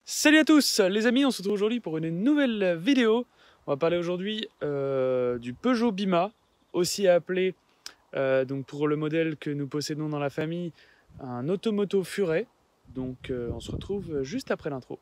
Salut à tous les amis, on se retrouve aujourd'hui pour une nouvelle vidéo. On va parler aujourd'hui du Peugeot Bima, aussi appelé donc pour le modèle que nous possédons dans la famille, un Automoto Furet. Donc on se retrouve juste après l'intro.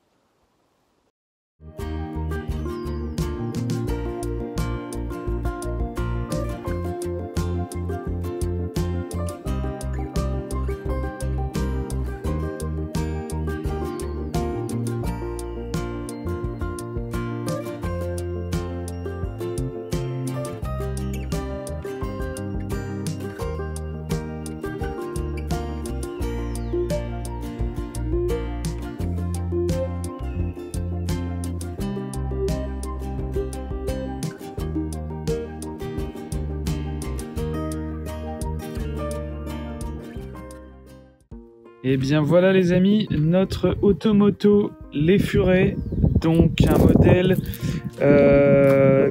Et bien voilà les amis, notre Automoto Les Furets, donc un modèle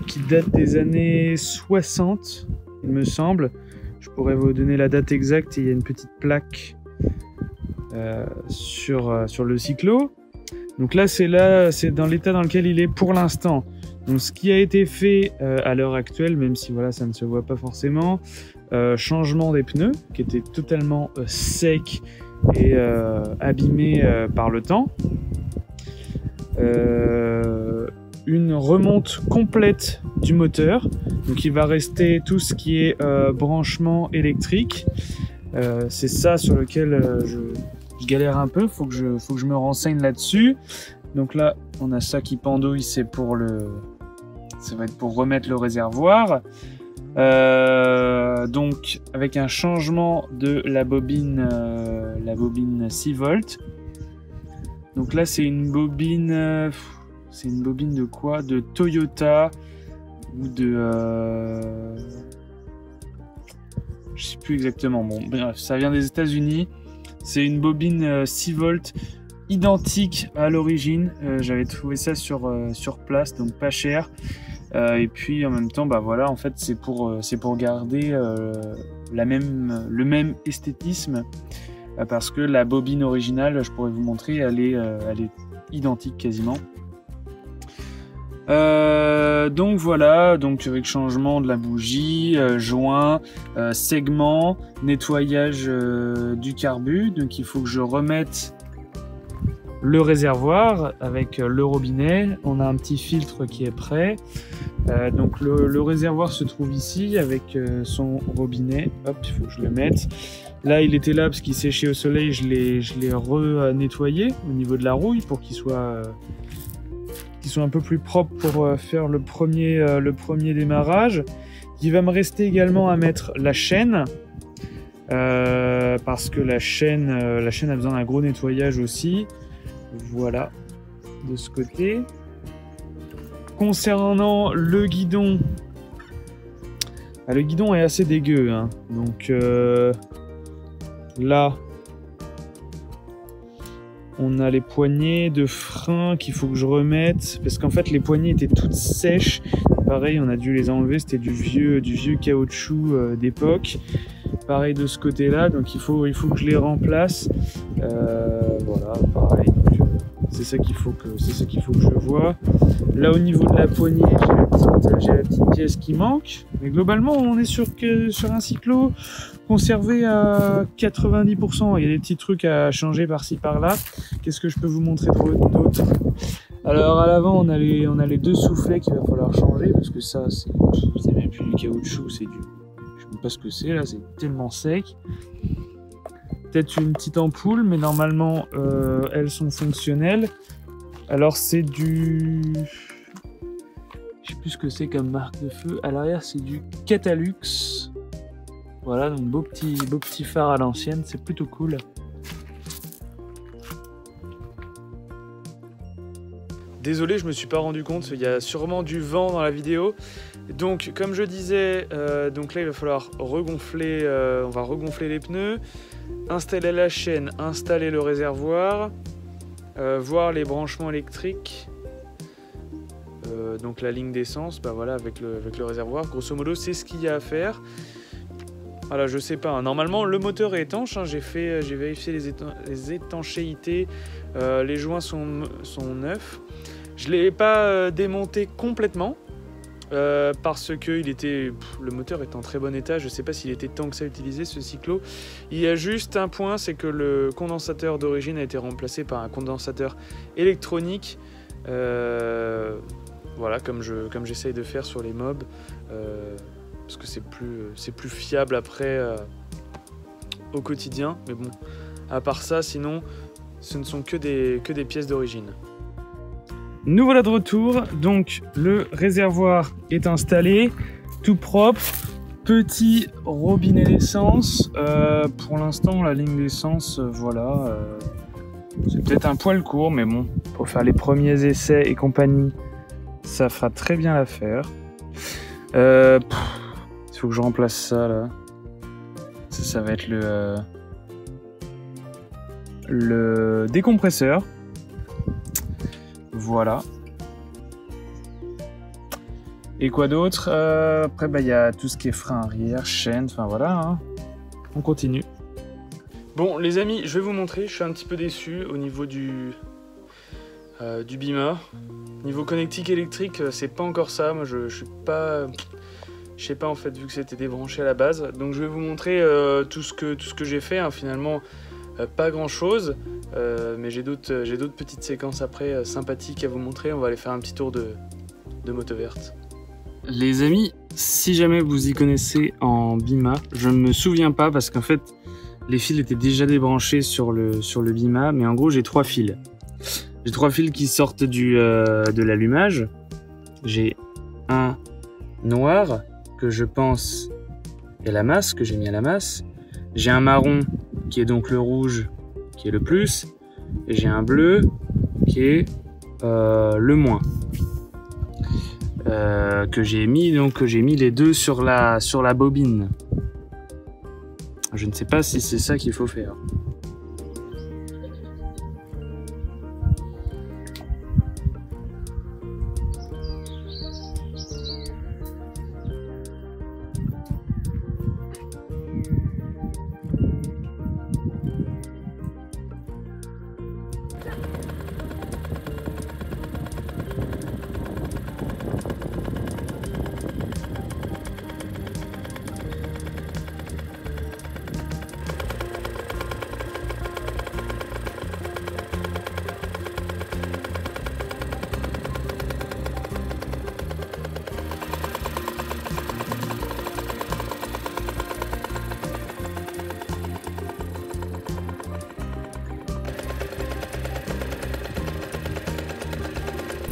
qui date des années 60, il me semble. Je pourrais vous donner la date exacte, il y a une petite plaque sur le cyclo. Donc là c'est dans l'état dans lequel il est pour l'instant. Donc ce qui a été fait à l'heure actuelle, même si voilà ça ne se voit pas forcément, changement des pneus qui étaient totalement secs et abîmé par le temps. Une remonte complète du moteur, donc il va rester tout ce qui est branchement électrique. C'est ça sur lequel je galère un peu, faut que je me renseigne là-dessus. Donc là on a ça qui pendouille, ça va être pour remettre le réservoir. Donc avec un changement de la bobine 6 volts. Donc là c'est une bobine de quoi? De Toyota ou de je sais plus exactement. Bon bref, ça vient des États-Unis. C'est une bobine 6 volts identique à l'origine. J'avais trouvé ça sur place, donc pas cher. Et puis en même temps, bah voilà, en fait c'est pour garder le même esthétisme, parce que la bobine originale, je pourrais vous montrer, elle est identique quasiment. Donc voilà, donc avec changement de la bougie, joint, segment, nettoyage du carbu. Donc il faut que je remette le réservoir avec le robinet. On a un petit filtre qui est prêt. Donc le réservoir se trouve ici avec son robinet. Hop, il faut que je le mette. Là il était là parce qu'il séchait au soleil. Je l'ai re-nettoyé au niveau de la rouille pour qu'il soit un peu plus propre pour faire le premier démarrage. Il va me rester également à mettre la chaîne, parce que la chaîne a besoin d'un gros nettoyage aussi. Voilà, de ce côté. Concernant le guidon, le guidon est assez dégueu, hein. Donc là, on a les poignées de frein qu'il faut que je remette, parce qu'en fait les poignées étaient toutes sèches. Pareil, on a dû les enlever, c'était du vieux caoutchouc d'époque. Pareil de ce côté-là, donc il faut que je les remplace. Voilà, pareil. C'est ça qu'il faut que je vois. Là au niveau de la poignée, j'ai la petite pièce qui manque. Mais globalement, on est sur un cyclo conservé à 90%. Il y a des petits trucs à changer par-ci par-là. Qu'est-ce que je peux vous montrer d'autre? Alors à l'avant, on a les deux soufflets qu'il va falloir changer, parce que ça, c'est même plus du caoutchouc, c'est du... Je ne sais pas ce que c'est là, c'est tellement sec. Peut-être une petite ampoule, mais normalement elles sont fonctionnelles. Alors c'est du... Je sais plus ce que c'est comme marque de feu. À l'arrière c'est du Catalux. Voilà, donc beau petit phare à l'ancienne, c'est plutôt cool. Désolé, je me suis pas rendu compte, il y a sûrement du vent dans la vidéo. Donc comme je disais, donc là il va falloir regonfler, on va regonfler les pneus, installer la chaîne, installer le réservoir, voir les branchements électriques, donc la ligne d'essence, bah voilà, avec le réservoir. Grosso modo c'est ce qu'il y a à faire. Voilà, je sais pas. Hein. Normalement, le moteur est étanche. Hein. J'ai vérifié les étanchéités. Les joints sont neufs. Je l'ai pas démonté complètement parce que le moteur est en très bon état. Je sais pas s'il était tant que ça utilisé ce cyclo. Il y a juste un point, c'est que le condensateur d'origine a été remplacé par un condensateur électronique. Voilà, comme j'essaye de faire sur les mobs. Parce que c'est plus fiable après au quotidien, mais bon, à part ça, sinon, ce ne sont que des pièces d'origine. Nous voilà de retour, donc le réservoir est installé, tout propre, petit robinet d'essence, pour l'instant la ligne d'essence, voilà, c'est peut-être un poil court, mais bon, pour faire les premiers essais et compagnie, ça fera très bien l'affaire. Faut que je remplace ça là. Ça va être le décompresseur. Voilà. Et quoi d'autre? Après, il y a tout ce qui est frein arrière, chaîne, enfin voilà. Hein. On continue. Bon, les amis, je vais vous montrer. Je suis un petit peu déçu au niveau du Bima. Niveau connectique électrique, c'est pas encore ça. Moi, je suis pas. Je sais pas en fait, vu que c'était débranché à la base. Donc je vais vous montrer tout ce que j'ai fait. Hein. Finalement, pas grand chose. Mais j'ai d'autres petites séquences après sympathiques à vous montrer. On va aller faire un petit tour de moto verte. Les amis, si jamais vous y connaissez en Bima, je ne me souviens pas parce qu'en fait, les fils étaient déjà débranchés sur le Bima. Mais en gros, j'ai 3 fils. J'ai 3 fils qui sortent de l'allumage. J'ai un noir que je pense est la masse, que j'ai mis à la masse. J'ai un marron qui est donc le rouge, qui est le plus. Et j'ai un bleu qui est le moins. Que j'ai mis les deux sur la bobine. Je ne sais pas si c'est ça qu'il faut faire.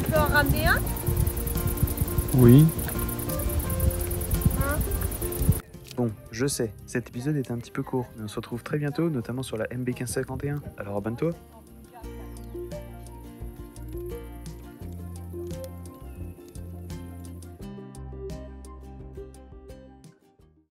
Tu peux en ramener un? Oui. Bon, je sais, cet épisode est un petit peu court, mais on se retrouve très bientôt, notamment sur la MB1551. Alors abonne-toi.